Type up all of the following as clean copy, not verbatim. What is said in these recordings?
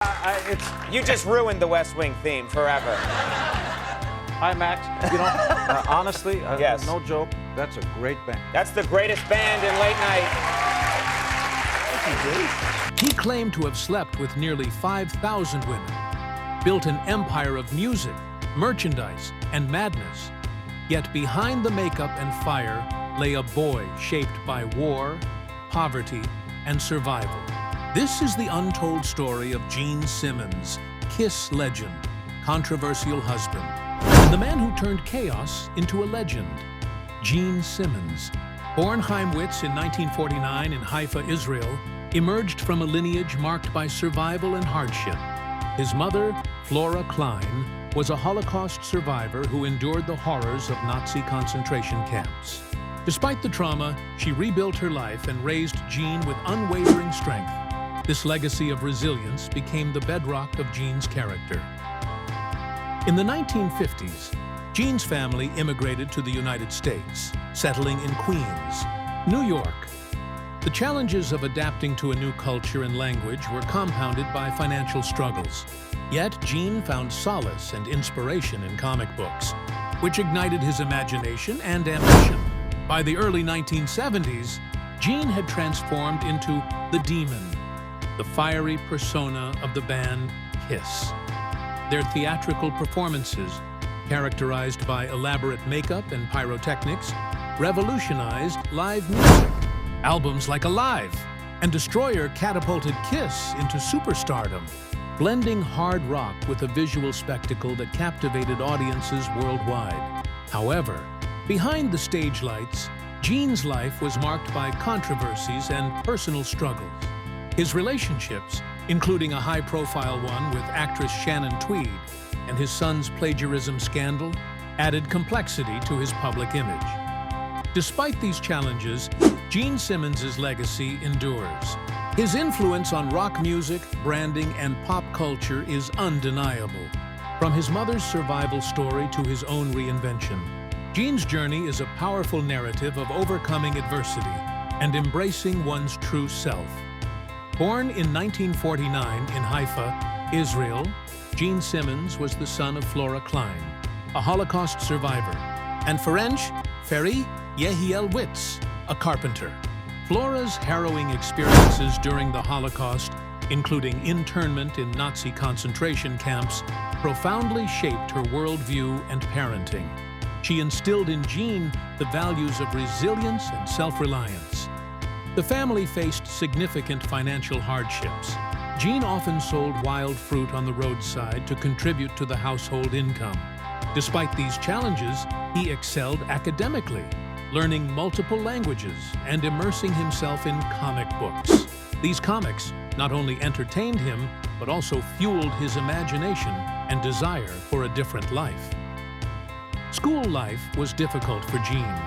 You just ruined the West Wing theme forever. Hi, Max. You know, honestly, Yes. no joke, that's a great band. That's the greatest band in late night. He claimed to have slept with nearly 5,000 women, built an empire of music, merchandise, and madness. Yet behind the makeup and fire lay a boy shaped by war, poverty, and survival. This is the untold story of Gene Simmons, Kiss legend, controversial husband, and the man who turned chaos into a legend. Gene Simmons, born Chaimwitz in 1949 in Haifa, Israel, emerged from a lineage marked by survival and hardship. His mother, Flora Klein, was a Holocaust survivor who endured the horrors of Nazi concentration camps. Despite the trauma, she rebuilt her life and raised Gene with unwavering strength. This legacy of resilience became the bedrock of Gene's character. In the 1950s, Gene's family immigrated to the United States, settling in Queens, New York. The challenges of adapting to a new culture and language were compounded by financial struggles. Yet Gene found solace and inspiration in comic books, which ignited his imagination and ambition. By the early 1970s, Gene had transformed into the Demon, the fiery persona of the band Kiss. Their theatrical performances, characterized by elaborate makeup and pyrotechnics, revolutionized live music. Albums like Alive and Destroyer catapulted Kiss into superstardom, blending hard rock with a visual spectacle that captivated audiences worldwide. However, behind the stage lights, Gene's life was marked by controversies and personal struggles. His relationships, including a high-profile one with actress Shannon Tweed and his son's plagiarism scandal, added complexity to his public image. Despite these challenges, Gene Simmons' legacy endures. His influence on rock music, branding, and pop culture is undeniable. From his mother's survival story to his own reinvention, Gene's journey is a powerful narrative of overcoming adversity and embracing one's true self. Born in 1949 in Haifa, Israel, Gene Simmons was the son of Flora Klein, a Holocaust survivor, and Ferenc Ferry Yehielwitz, a carpenter. Flora's harrowing experiences during the Holocaust, including internment in Nazi concentration camps, profoundly shaped her worldview and parenting. She instilled in Gene the values of resilience and self-reliance. The family faced significant financial hardships. Gene often sold wild fruit on the roadside to contribute to the household income. Despite these challenges, he excelled academically, learning multiple languages and immersing himself in comic books. These comics not only entertained him, but also fueled his imagination and desire for a different life. School life was difficult for Gene.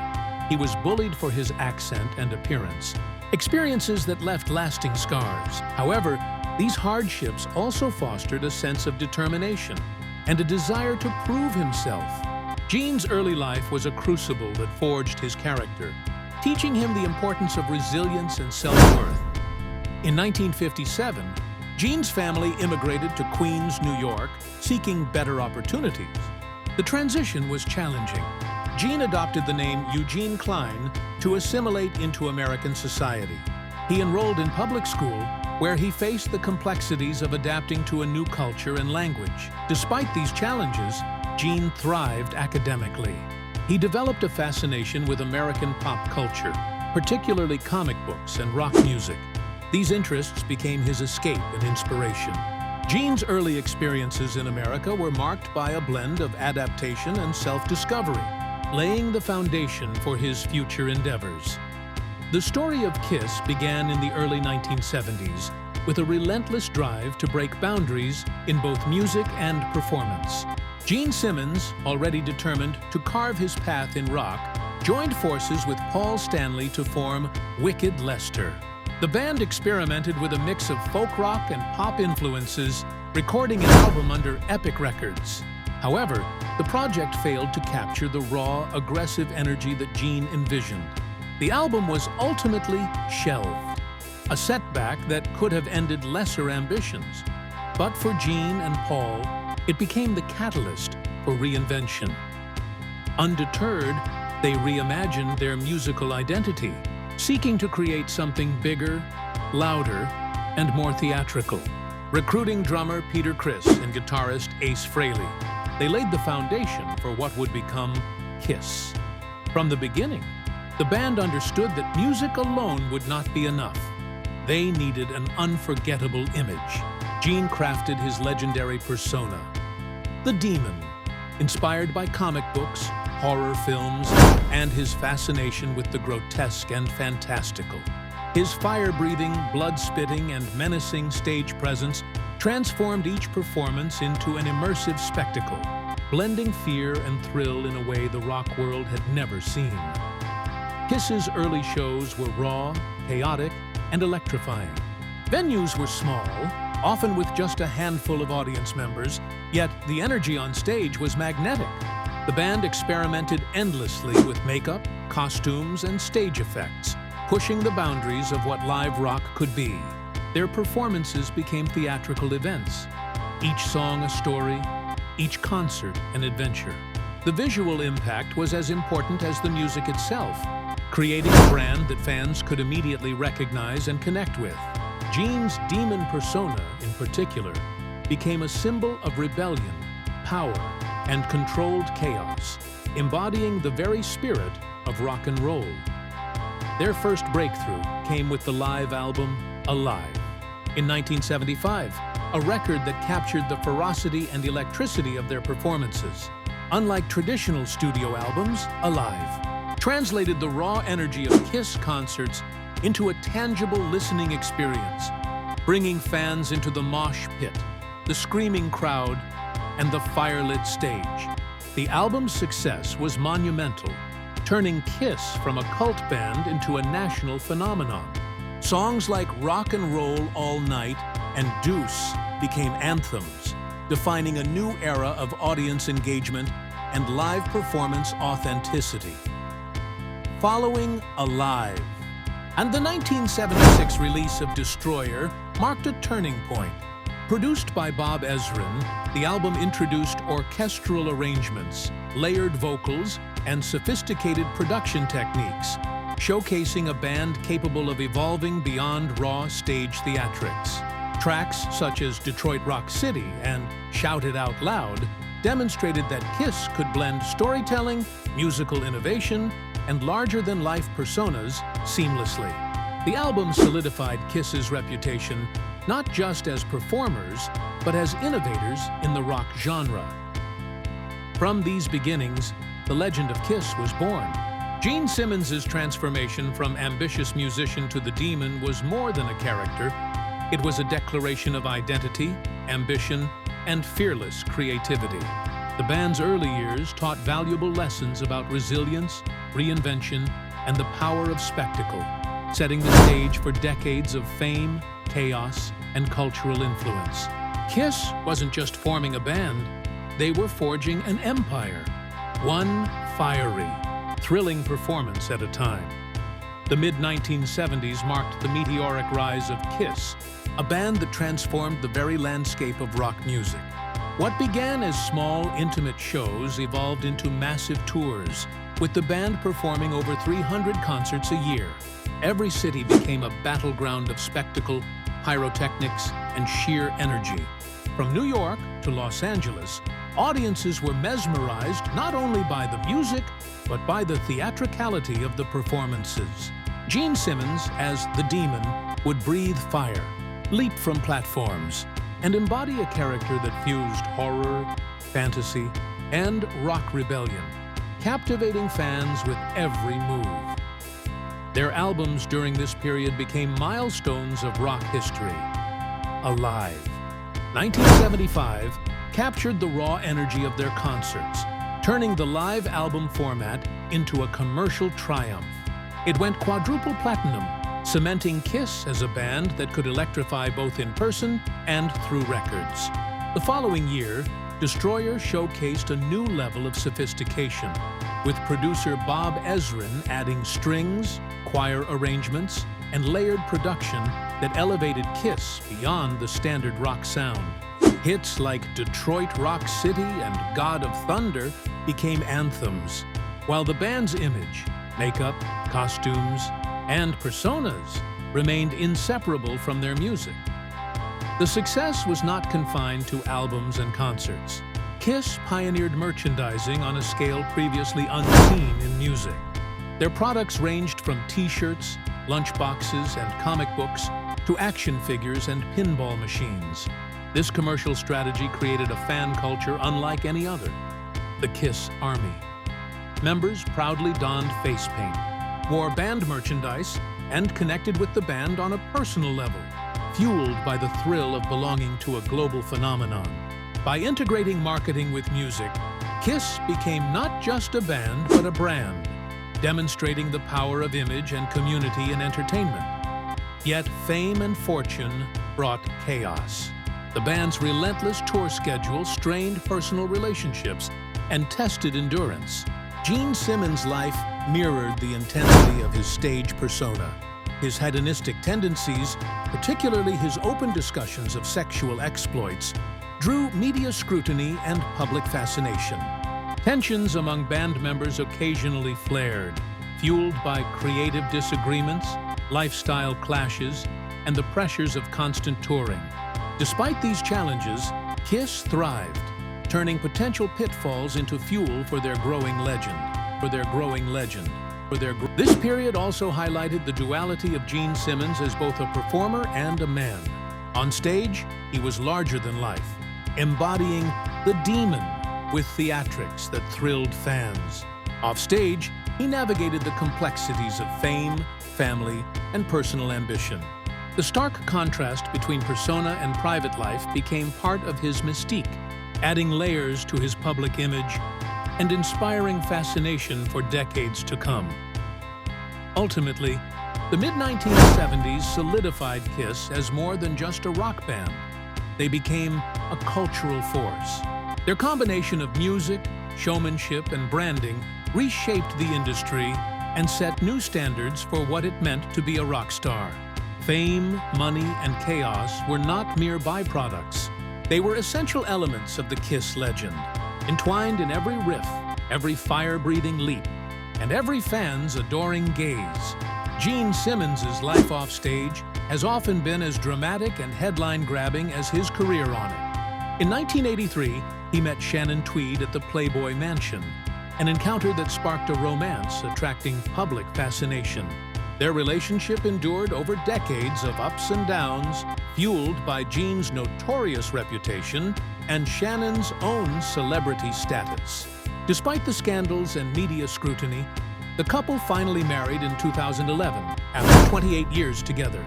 He was bullied for his accent and appearance, experiences that left lasting scars. However, these hardships also fostered a sense of determination and a desire to prove himself. Gene's early life was a crucible that forged his character, teaching him the importance of resilience and self-worth. In 1957, Gene's family immigrated to Queens, New York, seeking better opportunities. The transition was challenging. Gene adopted the name Eugene Klein to assimilate into American society. He enrolled in public school, where he faced the complexities of adapting to a new culture and language. Despite these challenges, Gene thrived academically. He developed a fascination with American pop culture, particularly comic books and rock music. These interests became his escape and inspiration. Gene's early experiences in America were marked by a blend of adaptation and self-discovery, laying the foundation for his future endeavors. The story of Kiss began in the early 1970s with a relentless drive to break boundaries in both music and performance. Gene Simmons, already determined to carve his path in rock, joined forces with Paul Stanley to form Wicked Lester. The band experimented with a mix of folk rock and pop influences, recording an album under Epic Records. However, the project failed to capture the raw, aggressive energy that Gene envisioned. The album was ultimately shelved, a setback that could have ended lesser ambitions. But for Gene and Paul, it became the catalyst for reinvention. Undeterred, they reimagined their musical identity, seeking to create something bigger, louder, and more theatrical. Recruiting drummer Peter Criss and guitarist Ace Frehley, they laid the foundation for what would become KISS. From the beginning, the band understood that music alone would not be enough. They needed an unforgettable image. Gene crafted his legendary persona, the Demon, inspired by comic books, horror films, and his fascination with the grotesque and fantastical. His fire-breathing, blood-spitting, and menacing stage presence transformed each performance into an immersive spectacle, blending fear and thrill in a way the rock world had never seen. KISS's early shows were raw, chaotic, and electrifying. Venues were small, often with just a handful of audience members, yet the energy on stage was magnetic. The band experimented endlessly with makeup, costumes, and stage effects, pushing the boundaries of what live rock could be. Their performances became theatrical events, each song a story, each concert an adventure. The visual impact was as important as the music itself, creating a brand that fans could immediately recognize and connect with. Gene's demon persona, in particular, became a symbol of rebellion, power, and controlled chaos, embodying the very spirit of rock and roll. Their first breakthrough came with the live album Alive in 1975, a record that captured the ferocity and electricity of their performances. Unlike traditional studio albums, Alive translated the raw energy of KISS concerts into a tangible listening experience, bringing fans into the mosh pit, the screaming crowd, and the firelit stage. The album's success was monumental, turning KISS from a cult band into a national phenomenon. Songs like Rock and Roll All Night and Deuce became anthems, defining a new era of audience engagement and live performance authenticity. Following Alive, and the 1976 release of Destroyer marked a turning point. Produced by Bob Ezrin, the album introduced orchestral arrangements, layered vocals, and sophisticated production techniques, showcasing a band capable of evolving beyond raw stage theatrics. Tracks such as Detroit Rock City and Shout It Out Loud demonstrated that KISS could blend storytelling, musical innovation, and larger-than-life personas seamlessly. The album solidified KISS's reputation not just as performers, but as innovators in the rock genre. From these beginnings, the legend of KISS was born. Gene Simmons' transformation from ambitious musician to the Demon was more than a character. It was a declaration of identity, ambition, and fearless creativity. The band's early years taught valuable lessons about resilience, reinvention, and the power of spectacle, setting the stage for decades of fame, chaos, and cultural influence. KISS wasn't just forming a band, they were forging an empire, one fiery, thrilling performance at a time. The mid-1970s marked the meteoric rise of KISS, a band that transformed the very landscape of rock music. What began as small, intimate shows evolved into massive tours, with the band performing over 300 concerts a year. Every city became a battleground of spectacle, pyrotechnics, and sheer energy. From New York to Los Angeles, audiences were mesmerized not only by the music, but by the theatricality of the performances. Gene Simmons, as the Demon, would breathe fire, leap from platforms, and embody a character that fused horror, fantasy, and rock rebellion, captivating fans with every move. Their albums during this period became milestones of rock history. Alive, 1975, captured the raw energy of their concerts, turning the live album format into a commercial triumph. It went quadruple platinum, cementing KISS as a band that could electrify both in person and through records. The following year, Destroyer showcased a new level of sophistication, with producer Bob Ezrin adding strings, choir arrangements, and layered production that elevated KISS beyond the standard rock sound. Hits like Detroit Rock City and God of Thunder became anthems, while the band's image, makeup, costumes, and personas remained inseparable from their music. The success was not confined to albums and concerts. Kiss pioneered merchandising on a scale previously unseen in music. Their products ranged from t-shirts, lunchboxes, and comic books to action figures and pinball machines. This commercial strategy created a fan culture unlike any other, the Kiss Army. Members proudly donned face paint, wore band merchandise, and connected with the band on a personal level, fueled by the thrill of belonging to a global phenomenon. By integrating marketing with music, Kiss became not just a band, but a brand, demonstrating the power of image and community in entertainment. Yet fame and fortune brought chaos. The band's relentless tour schedule strained personal relationships and tested endurance. Gene Simmons' life mirrored the intensity of his stage persona. His hedonistic tendencies, particularly his open discussions of sexual exploits, drew media scrutiny and public fascination. Tensions among band members occasionally flared, fueled by creative disagreements, lifestyle clashes, and the pressures of constant touring. Despite these challenges, Kiss thrived, turning potential pitfalls into fuel for their growing legend. This period also highlighted the duality of Gene Simmons as both a performer and a man. On stage, he was larger than life, embodying the demon with theatrics that thrilled fans. Off stage, he navigated the complexities of fame, family, and personal ambition. The stark contrast between persona and private life became part of his mystique, adding layers to his public image and inspiring fascination for decades to come. Ultimately, the mid-1970s solidified Kiss as more than just a rock band. They became a cultural force. Their combination of music, showmanship, and branding reshaped the industry and set new standards for what it meant to be a rock star. Fame, money, and chaos were not mere byproducts. They were essential elements of the Kiss legend, entwined in every riff, every fire-breathing leap, and every fan's adoring gaze. Gene Simmons' life off stage has often been as dramatic and headline-grabbing as his career on it. In 1983, he met Shannon Tweed at the Playboy Mansion, an encounter that sparked a romance attracting public fascination. Their relationship endured over decades of ups and downs, fueled by Gene's notorious reputation and Shannon's own celebrity status. Despite the scandals and media scrutiny, the couple finally married in 2011, after 28 years together,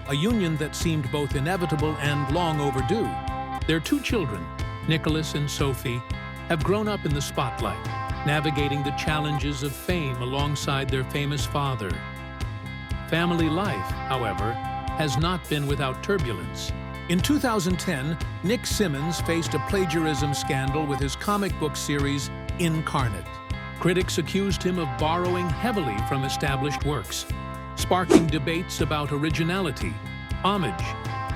a union that seemed both inevitable and long overdue. Their two children, Nicholas and Sophie, have grown up in the spotlight, navigating the challenges of fame alongside their famous father. Family life, however, has not been without turbulence. In 2010, Nick Simmons faced a plagiarism scandal with his comic book series, Incarnate. Critics accused him of borrowing heavily from established works, sparking debates about originality, homage,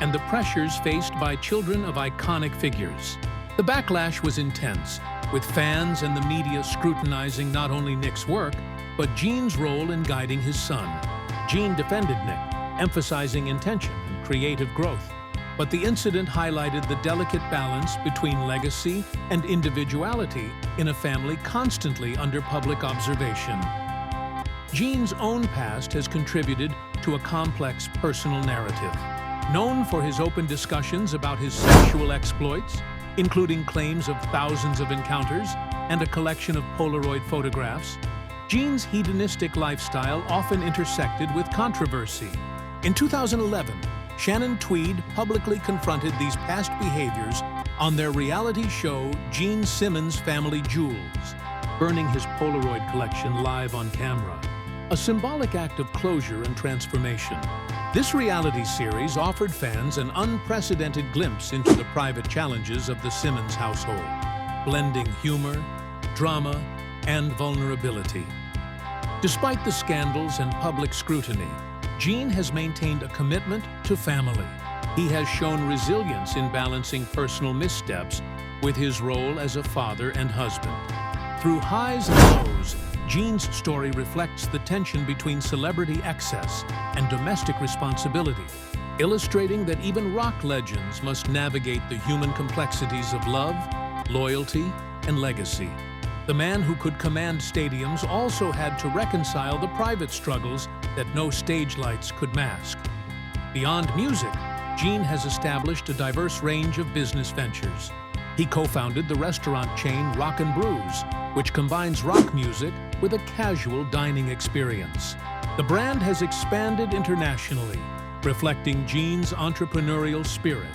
and the pressures faced by children of iconic figures. The backlash was intense, with fans and the media scrutinizing not only Nick's work, but Gene's role in guiding his son. Gene defended Nick, emphasizing intention and creative growth. But the incident highlighted the delicate balance between legacy and individuality in a family constantly under public observation. Gene's own past has contributed to a complex personal narrative. Known for his open discussions about his sexual exploits, including claims of thousands of encounters and a collection of Polaroid photographs, Gene's hedonistic lifestyle often intersected with controversy. In 2011, Shannon Tweed publicly confronted these past behaviors on their reality show Gene Simmons' Family Jewels, burning his Polaroid collection live on camera, a symbolic act of closure and transformation. This reality series offered fans an unprecedented glimpse into the private challenges of the Simmons household, blending humor, drama, and vulnerability. Despite the scandals and public scrutiny, Gene has maintained a commitment to family. he has shown resilience in balancing personal missteps with his role as a father and husband. Through highs and lows, Gene's story reflects the tension between celebrity excess and domestic responsibility, illustrating that even rock legends must navigate the human complexities of love, loyalty, and legacy. The man who could command stadiums also had to reconcile the private struggles that no stage lights could mask. Beyond music, Gene has established a diverse range of business ventures. He co-founded the restaurant chain Rock & Brews, which combines rock music with a casual dining experience. The brand has expanded internationally, reflecting Gene's entrepreneurial spirit.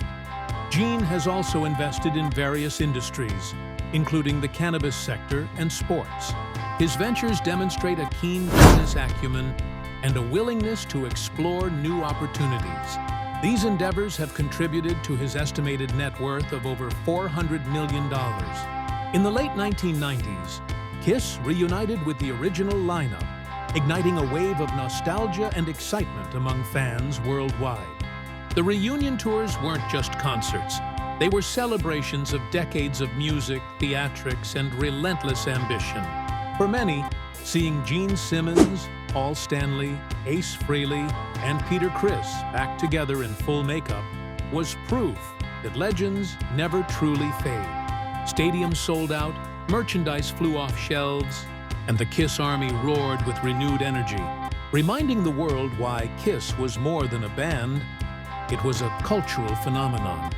Gene has also invested in various industries, including the cannabis sector and sports. His ventures demonstrate a keen business acumen and a willingness to explore new opportunities. These endeavors have contributed to his estimated net worth of over $400 million. In the late 1990s, Kiss reunited with the original lineup, igniting a wave of nostalgia and excitement among fans worldwide. The reunion tours weren't just concerts. They were celebrations of decades of music, theatrics, and relentless ambition. For many, seeing Gene Simmons, Paul Stanley, Ace Frehley, and Peter Criss back together in full makeup was proof that legends never truly fade. Stadiums sold out, merchandise flew off shelves, and the Kiss Army roared with renewed energy, reminding the world why Kiss was more than a band. It was a cultural phenomenon.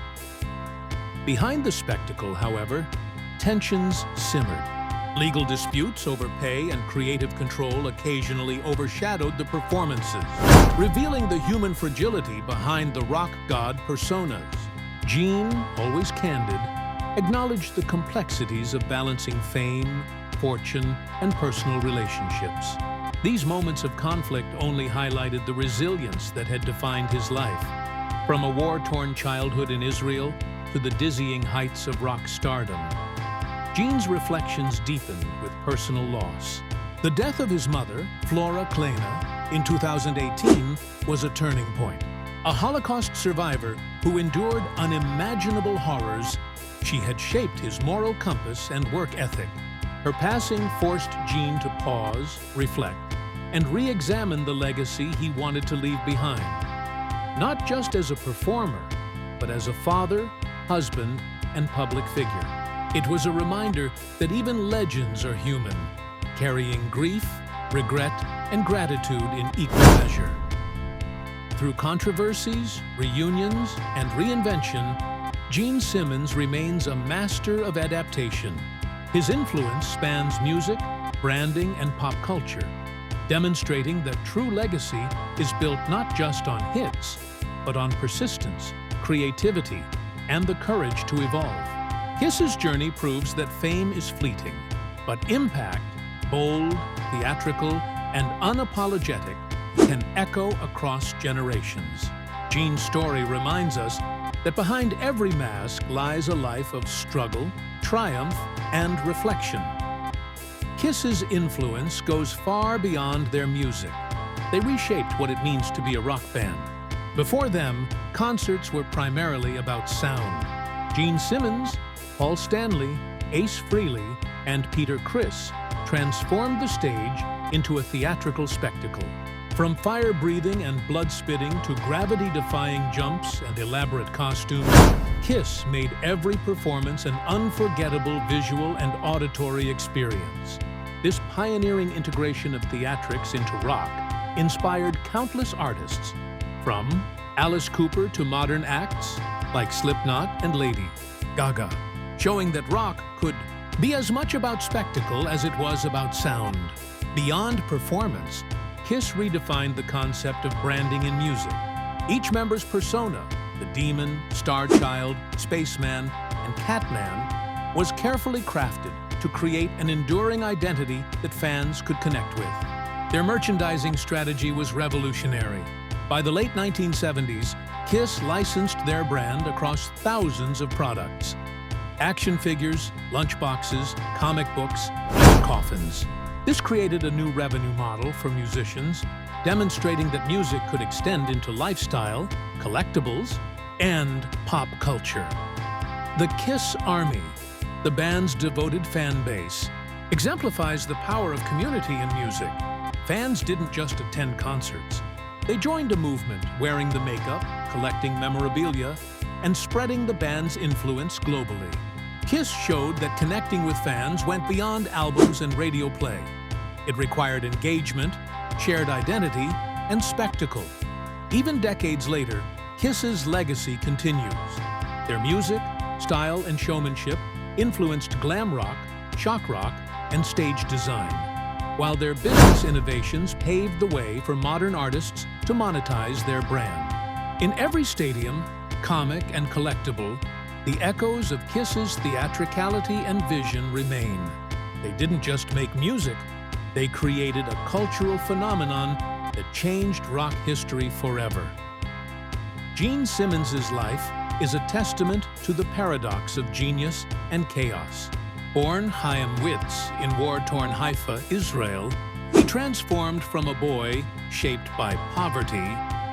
Behind the spectacle, however, tensions simmered. Legal disputes over pay and creative control occasionally overshadowed the performances, revealing the human fragility behind the rock god personas. Gene, always candid, acknowledged the complexities of balancing fame, fortune, and personal relationships. These moments of conflict only highlighted the resilience that had defined his life. From a war-torn childhood in Israel to the dizzying heights of rock stardom, Gene's reflections deepened with personal loss. The death of his mother, Flora Kleina, in 2018 was a turning point. A Holocaust survivor who endured unimaginable horrors, she had shaped his moral compass and work ethic. Her passing forced Gene to pause, reflect, and re-examine the legacy he wanted to leave behind. Not just as a performer, but as a father, husband, and public figure. It was a reminder that even legends are human, carrying grief, regret, and gratitude in equal measure. Through controversies, reunions, and reinvention, Gene Simmons remains a master of adaptation. His influence spans music, branding, and pop culture, demonstrating that true legacy is built not just on hits, but on persistence, creativity, and the courage to evolve. Kiss's journey proves that fame is fleeting, but impact, bold, theatrical, and unapologetic, can echo across generations. Gene's story reminds us that behind every mask lies a life of struggle, triumph, and reflection. Kiss's influence goes far beyond their music. They reshaped what it means to be a rock band. Before them, concerts were primarily about sound. Gene Simmons, Paul Stanley, Ace Frehley, and Peter Criss transformed the stage into a theatrical spectacle. From fire-breathing and blood-spitting to gravity-defying jumps and elaborate costumes, Kiss made every performance an unforgettable visual and auditory experience. This pioneering integration of theatrics into rock inspired countless artists, from Alice Cooper to modern acts like Slipknot and Lady Gaga, showing that rock could be as much about spectacle as it was about sound. Beyond performance, Kiss redefined the concept of branding in music. Each member's persona, the Demon, Star Child, Spaceman, and Catman, was carefully crafted to create an enduring identity that fans could connect with. Their merchandising strategy was revolutionary. By the late 1970s, Kiss licensed their brand across thousands of products: action figures, lunchboxes, comic books, and coffins. This created a new revenue model for musicians, demonstrating that music could extend into lifestyle, collectibles, and pop culture. The Kiss Army, the band's devoted fan base, exemplifies the power of community in music. Fans didn't just attend concerts. They joined a movement, wearing the makeup, collecting memorabilia, and spreading the band's influence globally. Kiss showed that connecting with fans went beyond albums and radio play. It required engagement, shared identity, and spectacle. Even decades later, Kiss's legacy continues. Their music, style, and showmanship influenced glam rock, shock rock, and stage design, while their business innovations paved the way for modern artists to monetize their brand. In every stadium, comic, and collectible, the echoes of Kiss's theatricality and vision remain. They didn't just make music, they created a cultural phenomenon that changed rock history forever. Gene Simmons' life is a testament to the paradox of genius and chaos. Born Chaim Witz in war-torn Haifa, Israel, he transformed from a boy shaped by poverty,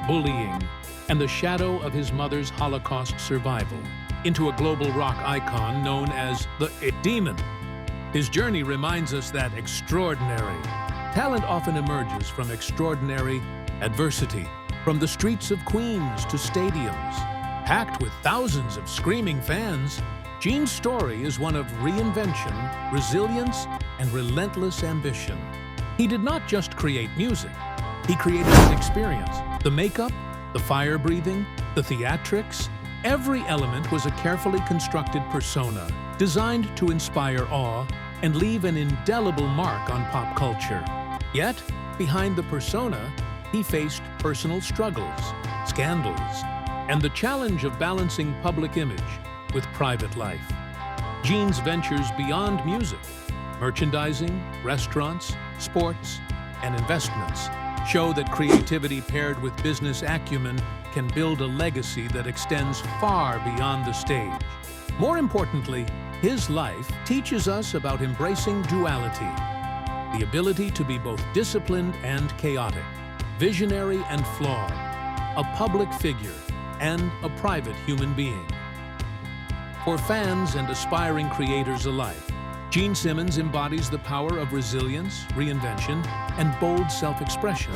bullying, and the shadow of his mother's Holocaust survival into a global rock icon known as the It Demon. His journey reminds us that extraordinary talent often emerges from extraordinary adversity. From the streets of Queens to stadiums, packed with thousands of screaming fans, Gene's story is one of reinvention, resilience, and relentless ambition. He did not just create music, he created an experience. The makeup, the fire breathing, the theatrics, every element was a carefully constructed persona designed to inspire awe and leave an indelible mark on pop culture. Yet, behind the persona, he faced personal struggles, scandals, and the challenge of balancing public image with private life. Gene's ventures beyond music, merchandising, restaurants, sports, and investments show that creativity paired with business acumen can build a legacy that extends far beyond the stage. More importantly, his life teaches us about embracing duality, the ability to be both disciplined and chaotic, visionary and flawed, a public figure and a private human being. For fans and aspiring creators alike, Gene Simmons embodies the power of resilience, reinvention, and bold self-expression.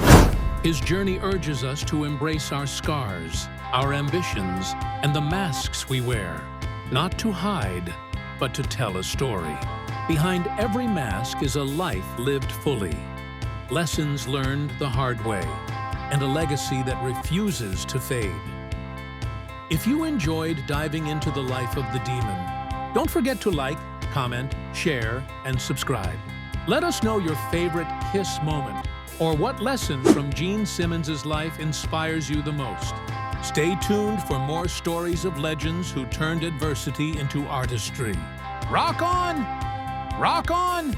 His journey urges us to embrace our scars, our ambitions, and the masks we wear, not to hide, but to tell a story. Behind every mask is a life lived fully, lessons learned the hard way, and a legacy that refuses to fade. If you enjoyed diving into the life of the Demon, don't forget to like, comment, share, and subscribe. Let us know your favorite Kiss moment or what lesson from Gene Simmons' life inspires you the most. Stay tuned for more stories of legends who turned adversity into artistry. Rock on! Rock on!